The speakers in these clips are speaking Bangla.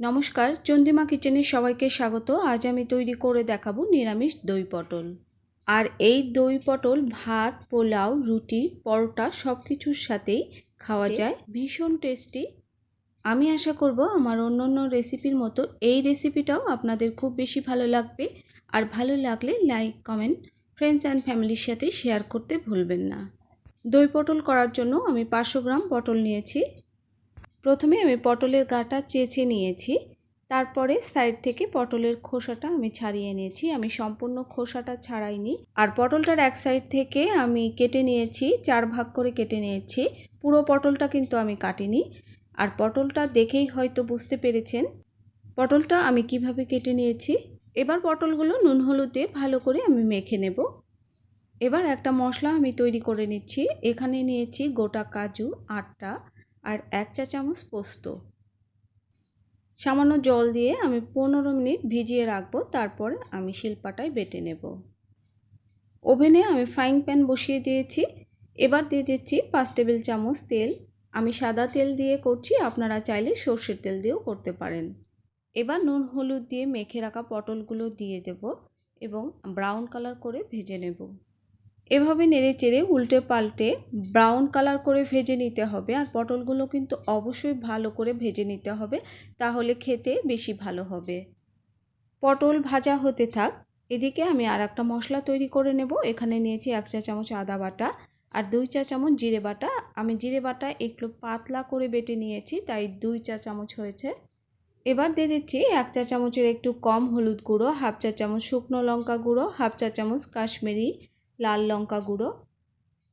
নমস্কার, চন্দ্রিমা কিচেনে সবাইকে স্বাগত। আজ আমি তৈরি করে দেখাবো নিরামিষ দই পটল। আর এই দই পটল ভাত, পোলাও, রুটি, পরোটা সব কিছুর সাথেই খাওয়া যায়, ভীষণ টেস্টি। আমি আশা করব আমার অন্য রেসিপির মতো এই রেসিপিটাও আপনাদের খুব বেশি ভালো লাগবে। আর ভালো লাগলে লাইক, কমেন্ট, ফ্রেন্ডস অ্যান্ড ফ্যামিলির সাথে শেয়ার করতে ভুলবেন না। দই পটল করার জন্য আমি 500 গ্রাম পটল নিয়েছি। প্রথমে আমি পটলের গাটা চেঁচে নিয়েছি, তারপরে সাইড থেকে পটলের খোসাটা আমি ছাড়িয়ে নিয়েছি। আমি সম্পূর্ণ খোসাটা ছাড়াইনি। আর পটলটার এক সাইড থেকে আমি কেটে নিয়েছি, 4 ভাগ করে কেটে নিয়েছি। পুরো পটলটা কিন্তু আমি কাটিনি। আর পটলটা দেখেই হয়তো বুঝতে পেরেছেন পটলটা আমি কিভাবে কেটে নিয়েছি। এবার পটলগুলো নুন হলুদ দিয়ে ভালো করে আমি মেখে নেব। এবার একটা মশলা আমি তৈরি করে নিচ্ছি। এখানে নিয়েছি গোটা কাজু 8টা আর 1 চা চামচ পোস্ত। সামান্য জল দিয়ে আমি 15 মিনিট ভিজিয়ে রাখবো, তারপর আমি শিলপাটায় বেটে নেব। ওভেনে আমি ফ্রাইং প্যান বসিয়ে দিয়েছি। এবার দিয়ে দিচ্ছি 5 টেবিল চামচ তেল। আমি সাদা তেল দিয়ে করছি, আপনারা চাইলে সর্ষের তেল দিয়েও করতে পারেন। এবার নুন হলুদ দিয়ে মেখে রাখা পটলগুলো দিয়ে দেব এবং ব্রাউন কালার করে ভেজে নেব। এভাবে নেড়ে চেড়ে উল্টে পাল্টে ব্রাউন কালার করে ভেজে নিতে হবে। আর পটলগুলো কিন্তু অবশ্যই ভালো করে ভেজে নিতে হবে, তাহলে খেতে বেশি ভালো হবে। পটল ভাজা হতে থাক, এদিকে আমি আর একটা মশলা তৈরি করে নেব। এখানে নিয়েছি 1 চা চামচ আদা বাটা আর 2 চা চামচ জিরে বাটা। আমি জিরে বাটা একটু পাতলা করে বেটে নিয়েছি, তাই 2 চা চামচ হয়েছে। এবার দিয়ে দিচ্ছি 1 চা চামচের একটু কম হলুদ গুঁড়ো, হাফ চা চামচ শুকনো লঙ্কা গুঁড়ো, হাফ চা চামচ কাশ্মীরি লাল লঙ্কা গুঁড়ো,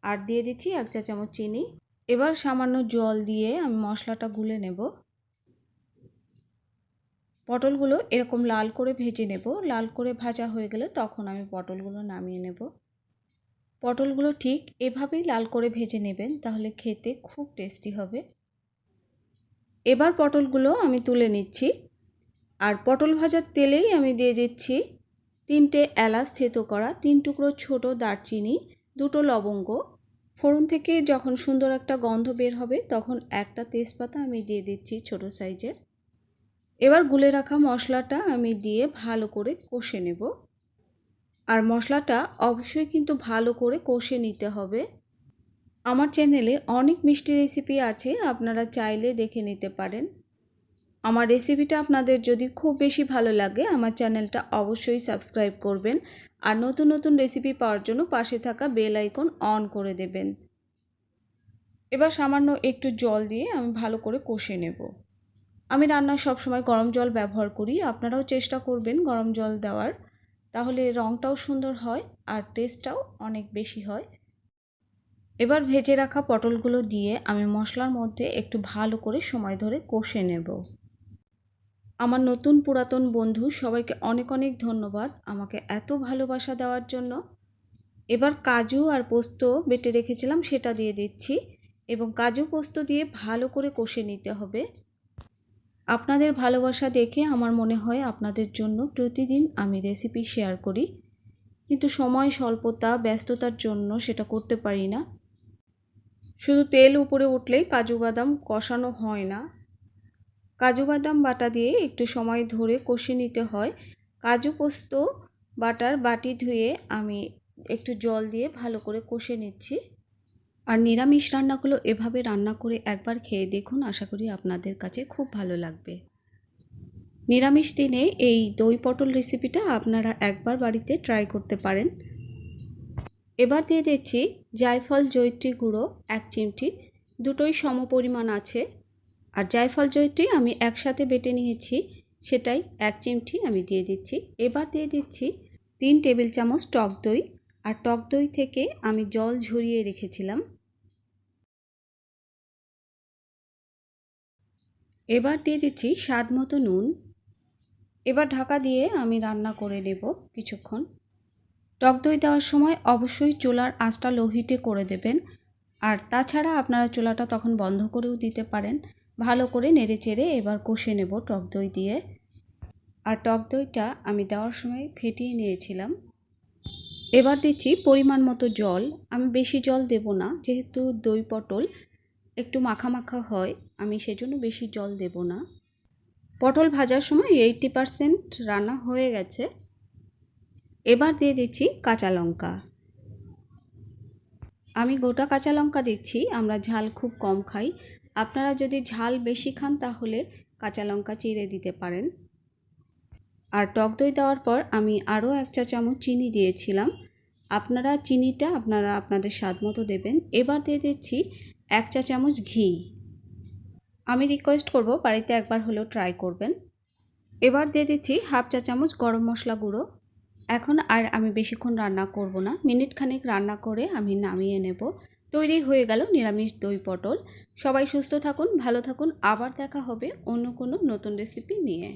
আর দিয়ে দিচ্ছি 1 চা চামচ চিনি। এবার সামান্য জল দিয়ে আমি মশলাটা গুলে নেব। পটলগুলো এরকম লাল করে ভেজে নেব। লাল করে ভাজা হয়ে গেলে তখন আমি পটলগুলো নামিয়ে নেব। পটলগুলো ঠিক এভাবেই লাল করে ভেজে নেবেন, তাহলে খেতে খুব টেস্টি হবে। এবার পটলগুলো আমি তুলে নিচ্ছি। আর পটল ভাজার তেলেই আমি দিয়ে দিচ্ছি 3টে এলাচ থেতো করা, 3 টুকরো ছোট দারচিনি, 2টো লবঙ্গ। ফোড়ন থেকে যখন সুন্দর একটা গন্ধ বের হবে তখন একটা তেজপাতা আমি দিয়ে দিচ্ছি ছোট সাইজের। এবার গুলে রাখা মশলাটা আমি দিয়ে ভালো করে কষে নেব। আর মশলাটা অবশ্যই কিন্তু ভালো করে কষে নিতে হবে। আমার চ্যানেলে অনেক মিষ্টি রেসিপি আছে, আপনারা চাইলে দেখে নিতে পারেন। আমার রেসিপিটা আপনাদের যদি খুব বেশি ভালো লাগে আমার চ্যানেলটা অবশ্যই সাবস্ক্রাইব করবেন। আর নতুন রেসিপি পাওয়ার জন্য পাশে থাকা বেল আইকন অন করে দেবেন। এবার সামান্য একটু জল দিয়ে আমি ভালো করে কষে নেব। আমি রান্নায় সবসময় গরম জল ব্যবহার করি, আপনারাও চেষ্টা করবেন গরম জল দেওয়ার, তাহলে রঙটাও সুন্দর হয় আর টেস্টটাও অনেক বেশি হয়। এবার ভেজে রাখা পটলগুলো দিয়ে আমি মশলার মধ্যে একটু ভালো করে সময় ধরে কষে নেব। আমার নতুন পুরাতন বন্ধু সবাইকে অনেক ধন্যবাদ আমাকে এত ভালোবাসা দেওয়ার জন্য। এবার কাজু আর পোস্ত বেটে রেখেছিলাম সেটা দিয়ে দিচ্ছি এবং কাজু পোস্ত দিয়ে ভালো করে কষে নিতে হবে। আপনাদের ভালোবাসা দেখে আমার মনে হয় আপনাদের জন্য প্রতিদিন আমি রেসিপি শেয়ার করি, কিন্তু সময় স্বল্পতা, ব্যস্ততার জন্য সেটা করতে পারি না। শুধু তেল উপরে উঠলেই কাজু বাদাম কষানো হয় না। কাজু বাদাম বাটা দিয়ে একটু সময় ধরে কষে নিতে হয়। কাজু পোস্ত বাটার বাটি ধুয়ে আমি একটু জল দিয়ে ভালো করে কষে নিচ্ছি। আর নিরামিষ রান্নাগুলো এভাবে রান্না করে একবার খেয়ে দেখুন, আশা করি আপনাদের কাছে খুব ভালো লাগবে। নিরামিষ দিনে এই দই পটল রেসিপিটা আপনারা একবার বাড়িতে ট্রাই করতে পারেন। এবার দিয়ে দিচ্ছি জায়ফল জয়িত্রী গুঁড়ো 1 চিমটি, দুটোই সমপরিমাণ আছে। আর জায়ফল জয়িত্রী আমি একসাথে বেটে নিয়েছি, সেটাই 1 চিমটি আমি দিয়ে দিচ্ছি। এবার দিয়ে দিচ্ছি 3 টেবিল চামচ টক দই। আর টক দই থেকে আমি জল ঝরিয়ে রেখেছিলাম। এবার দিয়ে দিচ্ছি স্বাদ মতো নুন। এবার ঢাকা দিয়ে আমি রান্না করে নেব কিছুক্ষণ। টক দই দেওয়ার সময় অবশ্যই চুলার আঁচটা লো হিটে করে দেবেন। আর তাছাড়া আপনারা চুলাটা তখন বন্ধ করেও দিতে পারেন। ভালো করে নেড়ে চেড়ে এবার কষে নেব টক দই দিয়ে। আর টক দইটা আমি দেওয়ার সময় ফেটিয়ে নিয়েছিলাম। এবার দিচ্ছি পরিমাণ মতো জল। আমি বেশি জল দেব না, যেহেতু দই পটল একটু মাখা মাখা হয়, আমি সেজন্য বেশি জল দেব না। পটল ভাজার সময় 80% রান্না হয়ে গেছে। এবার দিয়ে দিচ্ছি কাঁচা লঙ্কা। আমি গোটা কাঁচা লঙ্কা দিচ্ছি, আমরা ঝাল খুব কম খাই। আপনারা যদি ঝাল বেশি খান তাহলে কাঁচা লঙ্কা চিড়ে দিতে পারেন। আর টক দই দেওয়ার পর আমি আরও 1 চা চামচ চিনি দিয়েছিলাম। আপনারা চিনিটা আপনাদের স্বাদ মতো দেবেন। এবার দিয়ে দিচ্ছি 1 চা চামচ ঘি। আমি রিকোয়েস্ট করব বাড়িতে একবার হলেও ট্রাই করবেন। এবার দিয়ে দিচ্ছি 1/2 চা চামচ গরম মশলা গুঁড়ো। এখন আর আমি বেশিক্ষণ রান্না করব না, মিনিট খানেক রান্না করে আমি নামিয়ে নেব। তৈরি হয়ে গেল নিরামিষ দই পটল। সবাই সুস্থ থাকুন, ভালো থাকুন। আবার দেখা হবে অন্য কোনো নতুন রেসিপি নিয়ে।